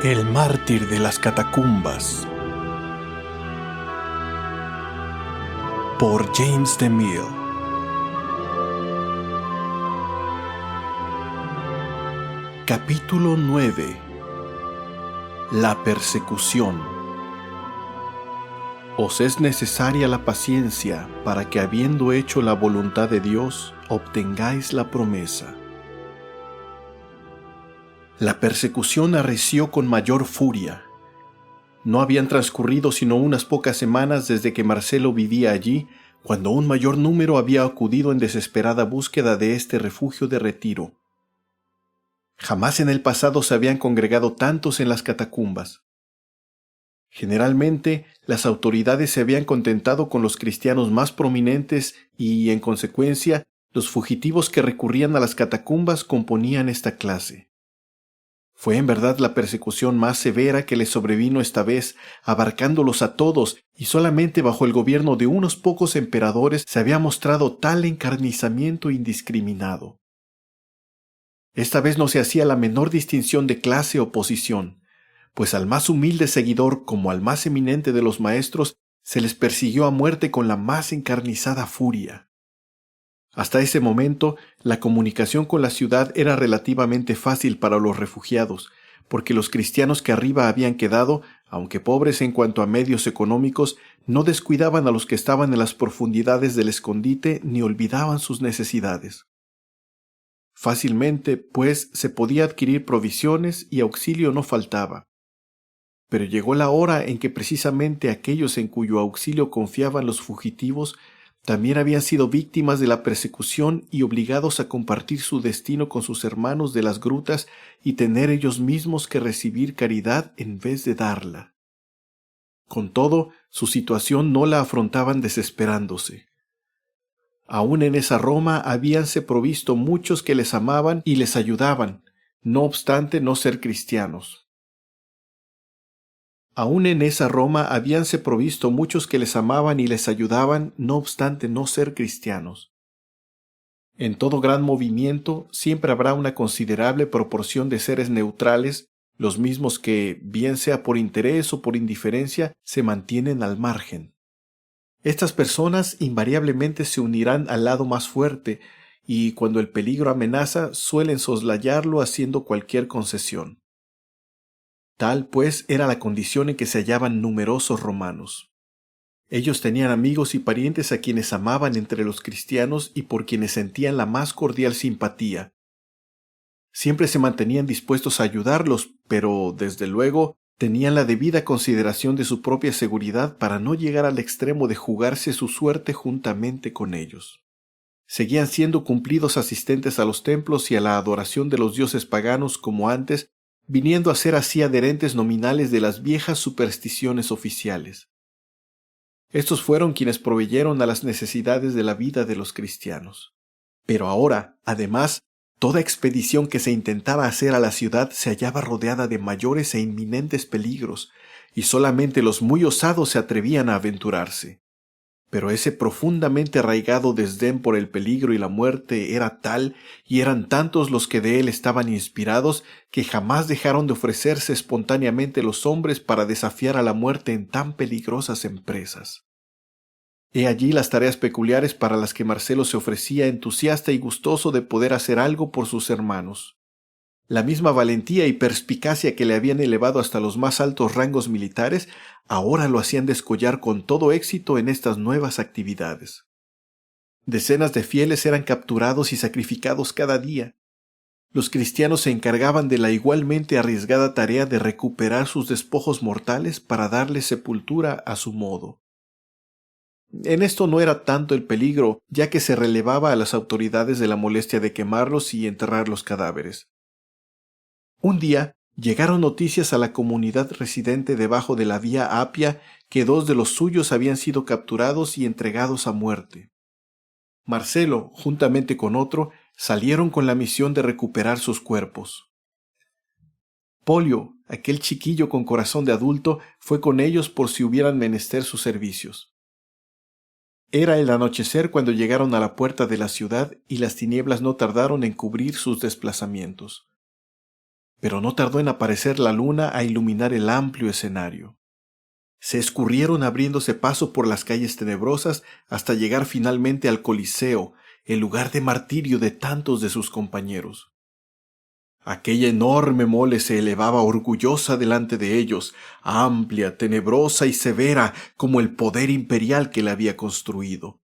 El mártir de las catacumbas, por James DeMille. Capítulo 9. La persecución. Os es necesaria la paciencia para que, habiendo hecho la voluntad de Dios, obtengáis la promesa. La persecución arreció con mayor furia. No habían transcurrido sino unas pocas semanas desde que Marcelo vivía allí, cuando un mayor número había acudido en desesperada búsqueda de este refugio de retiro. Jamás en el pasado se habían congregado tantos en las catacumbas. Generalmente, las autoridades se habían contentado con los cristianos más prominentes y, en consecuencia, los fugitivos que recurrían a las catacumbas componían esta clase. Fue en verdad la persecución más severa que les sobrevino esta vez, abarcándolos a todos, y solamente bajo el gobierno de unos pocos emperadores se había mostrado tal encarnizamiento indiscriminado. Esta vez no se hacía la menor distinción de clase o posición, pues al más humilde seguidor como al más eminente de los maestros se les persiguió a muerte con la más encarnizada furia. Hasta ese momento, la comunicación con la ciudad era relativamente fácil para los refugiados, porque los cristianos que arriba habían quedado, aunque pobres en cuanto a medios económicos, no descuidaban a los que estaban en las profundidades del escondite ni olvidaban sus necesidades. Fácilmente, pues, se podía adquirir provisiones y auxilio no faltaba. Pero llegó la hora en que precisamente aquellos en cuyo auxilio confiaban los fugitivos también habían sido víctimas de la persecución y obligados a compartir su destino con sus hermanos de las grutas y tener ellos mismos que recibir caridad en vez de darla. Con todo, su situación no la afrontaban desesperándose. Aún en esa Roma habíanse provisto muchos que les amaban y les ayudaban, no obstante no ser cristianos. Aún en esa Roma habíanse provisto muchos que les amaban y les ayudaban, no obstante no ser cristianos. En todo gran movimiento siempre habrá una considerable proporción de seres neutrales, los mismos que, bien sea por interés o por indiferencia, se mantienen al margen. Estas personas invariablemente se unirán al lado más fuerte y, cuando el peligro amenaza, suelen soslayarlo haciendo cualquier concesión. Tal, pues, era la condición en que se hallaban numerosos romanos. Ellos tenían amigos y parientes a quienes amaban entre los cristianos y por quienes sentían la más cordial simpatía. Siempre se mantenían dispuestos a ayudarlos, pero, desde luego, tenían la debida consideración de su propia seguridad para no llegar al extremo de jugarse su suerte juntamente con ellos. Seguían siendo cumplidos asistentes a los templos y a la adoración de los dioses paganos como antes, viniendo a ser así adherentes nominales de las viejas supersticiones oficiales. Estos fueron quienes proveyeron a las necesidades de la vida de los cristianos. Pero ahora, además, toda expedición que se intentaba hacer a la ciudad se hallaba rodeada de mayores e inminentes peligros, y solamente los muy osados se atrevían a aventurarse. Pero ese profundamente arraigado desdén por el peligro y la muerte era tal, y eran tantos los que de él estaban inspirados, que jamás dejaron de ofrecerse espontáneamente los hombres para desafiar a la muerte en tan peligrosas empresas. He allí las tareas peculiares para las que Marcelo se ofrecía entusiasta y gustoso de poder hacer algo por sus hermanos. La misma valentía y perspicacia que le habían elevado hasta los más altos rangos militares, ahora lo hacían descollar con todo éxito en estas nuevas actividades. Decenas de fieles eran capturados y sacrificados cada día. Los cristianos se encargaban de la igualmente arriesgada tarea de recuperar sus despojos mortales para darles sepultura a su modo. En esto no era tanto el peligro, ya que se relevaba a las autoridades de la molestia de quemarlos y enterrar los cadáveres. Un día llegaron noticias a la comunidad residente debajo de la vía Apia que 2 de los suyos habían sido capturados y entregados a muerte. Marcelo, juntamente con otro, salieron con la misión de recuperar sus cuerpos. Polio, aquel chiquillo con corazón de adulto, fue con ellos por si hubieran menester sus servicios. Era el anochecer cuando llegaron a la puerta de la ciudad y las tinieblas no tardaron en cubrir sus desplazamientos. pero no tardó en aparecer la luna a iluminar el amplio escenario. Se escurrieron abriéndose paso por las calles tenebrosas hasta llegar finalmente al Coliseo, el lugar de martirio de tantos de sus compañeros. Aquella enorme mole se elevaba orgullosa delante de ellos, amplia, tenebrosa y severa como el poder imperial que la había construido.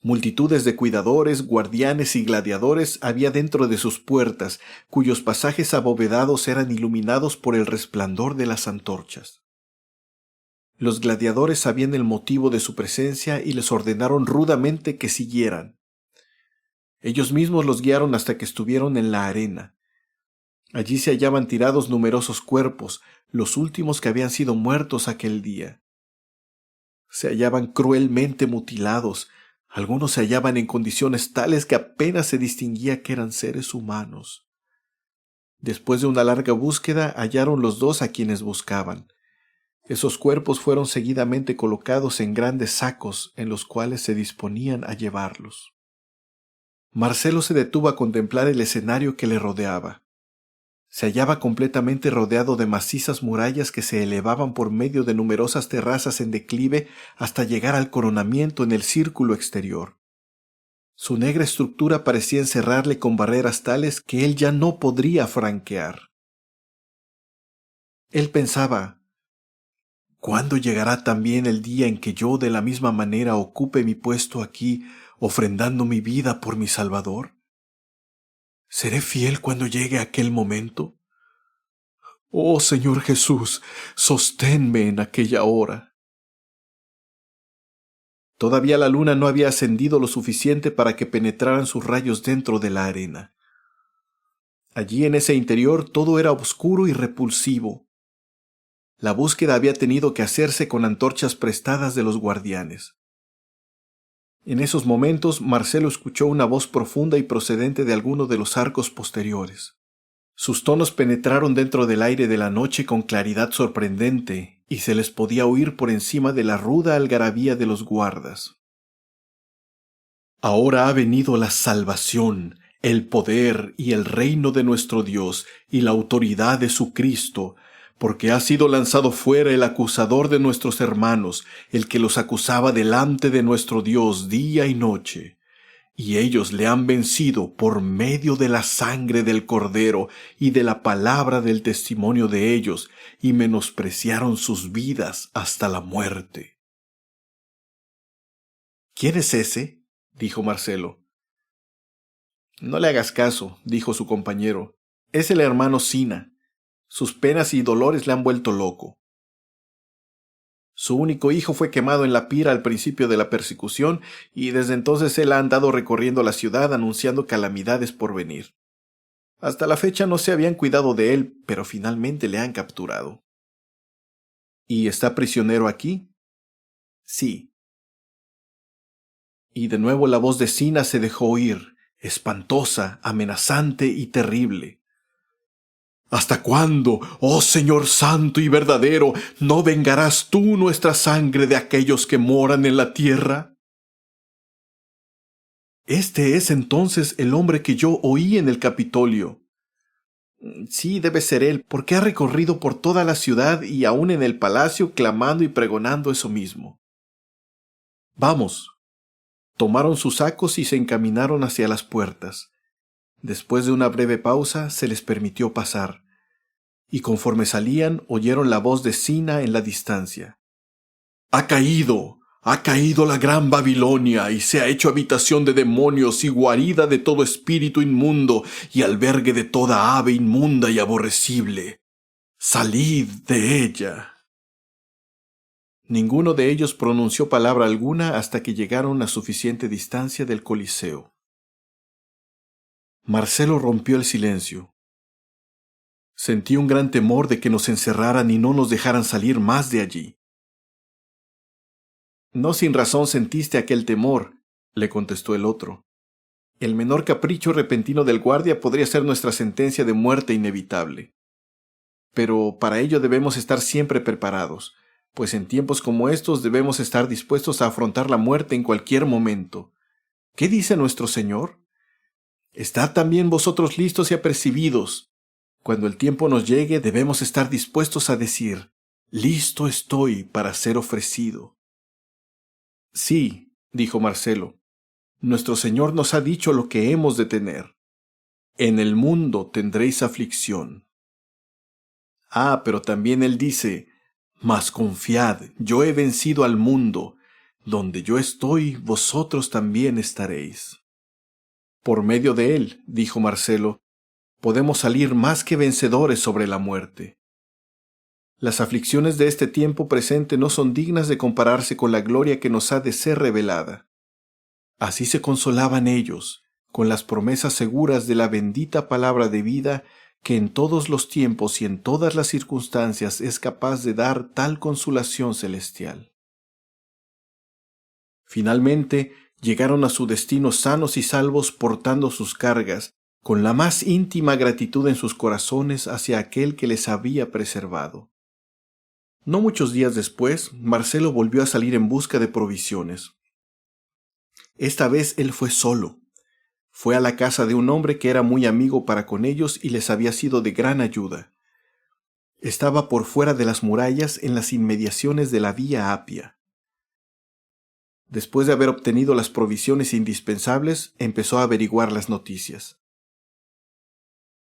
Multitudes de cuidadores, guardianes y gladiadores había dentro de sus puertas, cuyos pasajes abovedados eran iluminados por el resplandor de las antorchas. Los gladiadores sabían el motivo de su presencia y les ordenaron rudamente que siguieran. Ellos mismos los guiaron hasta que estuvieron en la arena. Allí se hallaban tirados numerosos cuerpos, los últimos que habían sido muertos aquel día. Se hallaban cruelmente mutilados, algunos se hallaban en condiciones tales que apenas se distinguía que eran seres humanos. Después de una larga búsqueda hallaron los dos a quienes buscaban. Esos cuerpos fueron seguidamente colocados en grandes sacos en los cuales se disponían a llevarlos. Marcelo se detuvo a contemplar el escenario que le rodeaba. Se hallaba completamente rodeado de macizas murallas que se elevaban por medio de numerosas terrazas en declive hasta llegar al coronamiento en el círculo exterior. Su negra estructura parecía encerrarle con barreras tales que él ya no podría franquear. Él pensaba: ¿cuándo llegará también el día en que yo de la misma manera ocupe mi puesto aquí, ofrendando mi vida por mi Salvador? ¿Seré fiel cuando llegue aquel momento? Oh Señor Jesús, sosténme en aquella hora. Todavía la luna no había ascendido lo suficiente para que penetraran sus rayos dentro de la arena. Allí en ese interior todo era oscuro y repulsivo. La búsqueda había tenido que hacerse con antorchas prestadas de los guardianes. En esos momentos Marcelo escuchó una voz profunda y procedente de alguno de los arcos posteriores. Sus tonos penetraron dentro del aire de la noche con claridad sorprendente, y se les podía oír por encima de la ruda algarabía de los guardas. Ahora ha venido la salvación, el poder y el reino de nuestro Dios y la autoridad de su Cristo, porque ha sido lanzado fuera el acusador de nuestros hermanos, el que los acusaba delante de nuestro Dios día y noche. Y ellos le han vencido por medio de la sangre del Cordero y de la palabra del testimonio de ellos, y menospreciaron sus vidas hasta la muerte. ¿Quién es ese?, dijo Marcelo. No le hagas caso, dijo su compañero. Es el hermano Sina. Sus penas y dolores le han vuelto loco. Su único hijo fue quemado en la pira al principio de la persecución, y desde entonces él ha andado recorriendo la ciudad anunciando calamidades por venir. Hasta la fecha no se habían cuidado de él, pero finalmente le han capturado. ¿Y está prisionero aquí? Sí. Y de nuevo la voz de Sina se dejó oír, espantosa, amenazante y terrible. ¿Hasta cuándo, oh Señor santo y verdadero, no vengarás tú nuestra sangre de aquellos que moran en la tierra? Este es entonces el hombre que yo oí en el Capitolio. Sí, debe ser él, porque ha recorrido por toda la ciudad y aún en el palacio clamando y pregonando eso mismo. Vamos. Tomaron sus sacos y se encaminaron hacia las puertas. Después de una breve pausa, se les permitió pasar, y conforme salían, oyeron la voz de Sina en la distancia. ¡Ha caído! ¡Ha caído la gran Babilonia, y se ha hecho habitación de demonios y guarida de todo espíritu inmundo, y albergue de toda ave inmunda y aborrecible! ¡Salid de ella! Ninguno de ellos pronunció palabra alguna hasta que llegaron a suficiente distancia del Coliseo. Marcelo rompió el silencio. Sentí un gran temor de que nos encerraran y no nos dejaran salir más de allí. No sin razón sentiste aquel temor, le contestó el otro. El menor capricho repentino del guardia podría ser nuestra sentencia de muerte inevitable. Pero para ello debemos estar siempre preparados, pues en tiempos como estos debemos estar dispuestos a afrontar la muerte en cualquier momento. ¿Qué dice nuestro Señor? Estad también vosotros listos y apercibidos, Cuando el tiempo nos llegue, debemos estar dispuestos a decir, listo estoy para ser ofrecido. Sí, dijo Marcelo, nuestro Señor nos ha dicho lo que hemos de tener. En el mundo tendréis aflicción. Ah, pero también Él dice, mas confiad, yo he vencido al mundo, donde yo estoy, vosotros también estaréis. Por medio de Él, dijo Marcelo, podemos salir más que vencedores sobre la muerte. Las aflicciones de este tiempo presente no son dignas de compararse con la gloria que nos ha de ser revelada. Así se consolaban ellos, con las promesas seguras de la bendita palabra de vida que en todos los tiempos y en todas las circunstancias es capaz de dar tal consolación celestial. Finalmente, llegaron a su destino sanos y salvos portando sus cargas, con la más íntima gratitud en sus corazones hacia aquel que les había preservado. No muchos días después, Marcelo volvió a salir en busca de provisiones. Esta vez él fue solo. Fue a la casa de un hombre que era muy amigo para con ellos y les había sido de gran ayuda. Estaba por fuera de las murallas en las inmediaciones de la Vía Apia. Después de haber obtenido las provisiones indispensables, empezó a averiguar las noticias.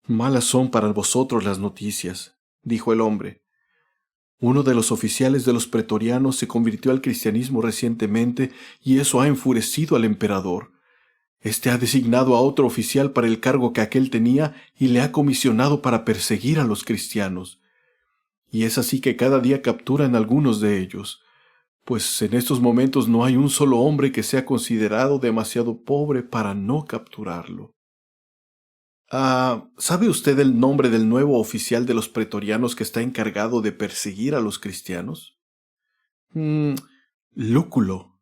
Malas son para vosotros las noticias, dijo el hombre. Uno de los oficiales de los pretorianos se convirtió al cristianismo recientemente y eso ha enfurecido al emperador. Este ha designado a otro oficial para el cargo que aquel tenía y le ha comisionado para perseguir a los cristianos. Y es así que cada día capturan algunos de ellos, pues en estos momentos no hay un solo hombre que sea considerado demasiado pobre para no capturarlo. ¿Sabe usted el nombre del nuevo oficial de los pretorianos que está encargado de perseguir a los cristianos? Lúculo.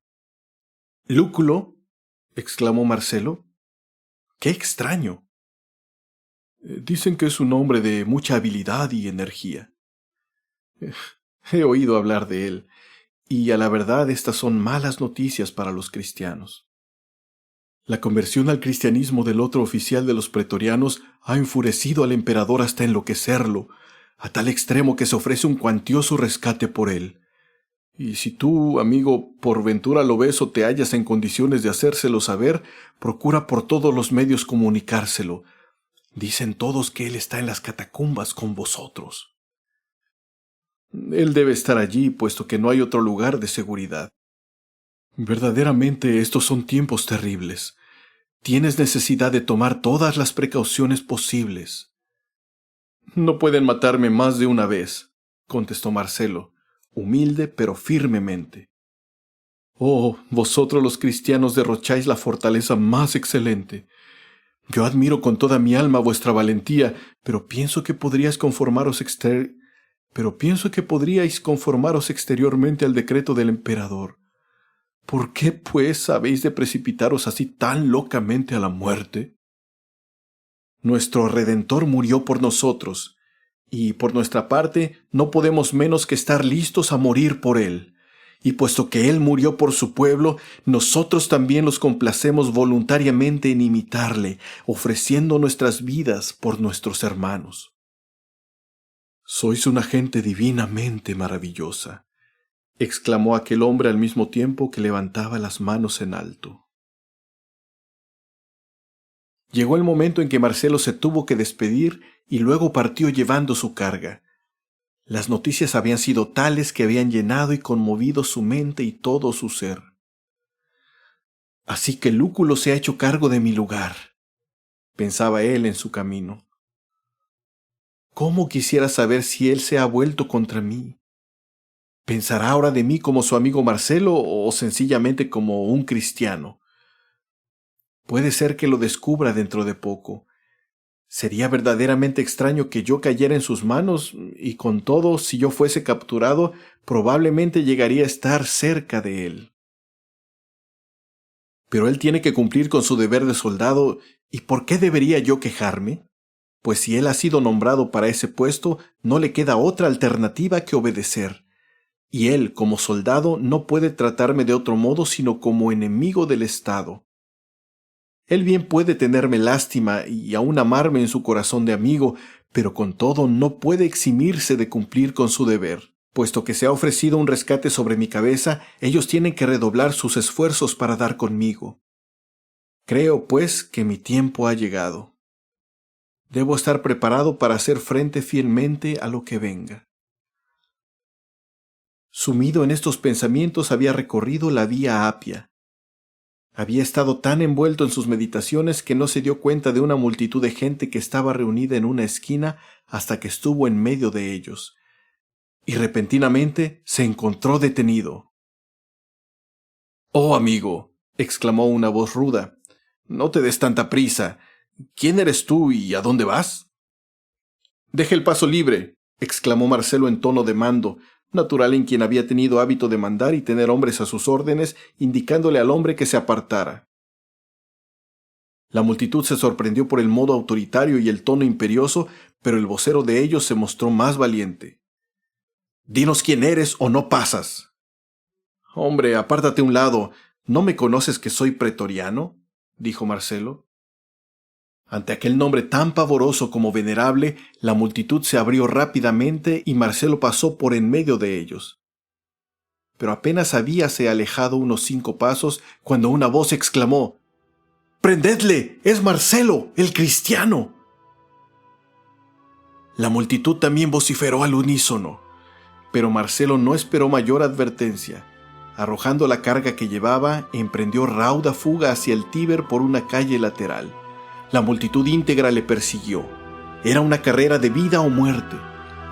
¿Lúculo? Exclamó Marcelo. ¡Qué extraño! Dicen que es un hombre de mucha habilidad y energía. He oído hablar de él, y a la verdad estas son malas noticias para los cristianos. La conversión al cristianismo del otro oficial de los pretorianos ha enfurecido al emperador hasta enloquecerlo, a tal extremo que se ofrece un cuantioso rescate por él. Y si tú, amigo, por ventura lo ves o te hallas en condiciones de hacérselo saber, procura por todos los medios comunicárselo. Dicen todos que él está en las catacumbas con vosotros. Él debe estar allí, puesto que no hay otro lugar de seguridad. Verdaderamente estos son tiempos terribles. Tienes necesidad de tomar todas las precauciones posibles. No pueden matarme más de una vez, contestó Marcelo, humilde pero firmemente. Oh, vosotros los cristianos derrocháis la fortaleza más excelente. Yo admiro con toda mi alma vuestra valentía, pero pienso que podríais conformaros exteriormente al decreto del emperador. ¿Por qué, pues, habéis de precipitaros así tan locamente a la muerte? Nuestro Redentor murió por nosotros, y por nuestra parte no podemos menos que estar listos a morir por Él. Y puesto que Él murió por su pueblo, nosotros también los complacemos voluntariamente en imitarle, ofreciendo nuestras vidas por nuestros hermanos. Sois una gente divinamente maravillosa, exclamó aquel hombre al mismo tiempo que levantaba las manos en alto. Llegó el momento en que Marcelo se tuvo que despedir y luego partió llevando su carga. Las noticias habían sido tales que habían llenado y conmovido su mente y todo su ser. Así que Lúculo se ha hecho cargo de mi lugar, pensaba él en su camino. ¿Cómo quisiera saber si él se ha vuelto contra mí? ¿Pensará ahora de mí como su amigo Marcelo o sencillamente como un cristiano? Puede ser que lo descubra dentro de poco. Sería verdaderamente extraño que yo cayera en sus manos y con todo, si yo fuese capturado, probablemente llegaría a estar cerca de él. Pero él tiene que cumplir con su deber de soldado, ¿y por qué debería yo quejarme? Pues si él ha sido nombrado para ese puesto, no le queda otra alternativa que obedecer. Y él, como soldado, no puede tratarme de otro modo sino como enemigo del Estado. Él bien puede tenerme lástima y aún amarme en su corazón de amigo, pero con todo no puede eximirse de cumplir con su deber. Puesto que se ha ofrecido un rescate sobre mi cabeza, ellos tienen que redoblar sus esfuerzos para dar conmigo. Creo, pues, que mi tiempo ha llegado. Debo estar preparado para hacer frente fielmente a lo que venga. Sumido en estos pensamientos, había recorrido la vía Apia. Había estado tan envuelto en sus meditaciones que no se dio cuenta de una multitud de gente que estaba reunida en una esquina hasta que estuvo en medio de ellos, y repentinamente se encontró detenido. «Oh, amigo», exclamó una voz ruda, «no te des tanta prisa. ¿Quién eres tú y a dónde vas?» «Deje el paso libre», exclamó Marcelo en tono de mando, natural en quien había tenido hábito de mandar y tener hombres a sus órdenes, indicándole al hombre que se apartara. La multitud se sorprendió por el modo autoritario y el tono imperioso, pero el vocero de ellos se mostró más valiente. «Dinos quién eres o no pasas». «Hombre, apártate a un lado. ¿No me conoces que soy pretoriano?», dijo Marcelo. Ante aquel nombre tan pavoroso como venerable, la multitud se abrió rápidamente y Marcelo pasó por en medio de ellos. Pero apenas habíase alejado unos 5 pasos cuando una voz exclamó: «¡Prendedle! ¡Es Marcelo, el cristiano!». La multitud también vociferó al unísono, pero Marcelo no esperó mayor advertencia. Arrojando la carga que llevaba, emprendió rauda fuga hacia el Tíber por una calle lateral. La multitud íntegra le persiguió. Era una carrera de vida o muerte,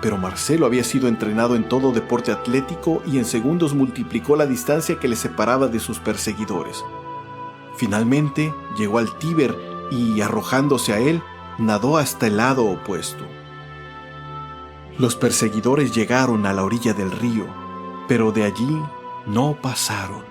pero Marcelo había sido entrenado en todo deporte atlético y en segundos multiplicó la distancia que le separaba de sus perseguidores. Finalmente llegó al Tíber y, arrojándose a él, nadó hasta el lado opuesto. Los perseguidores llegaron a la orilla del río, pero de allí no pasaron.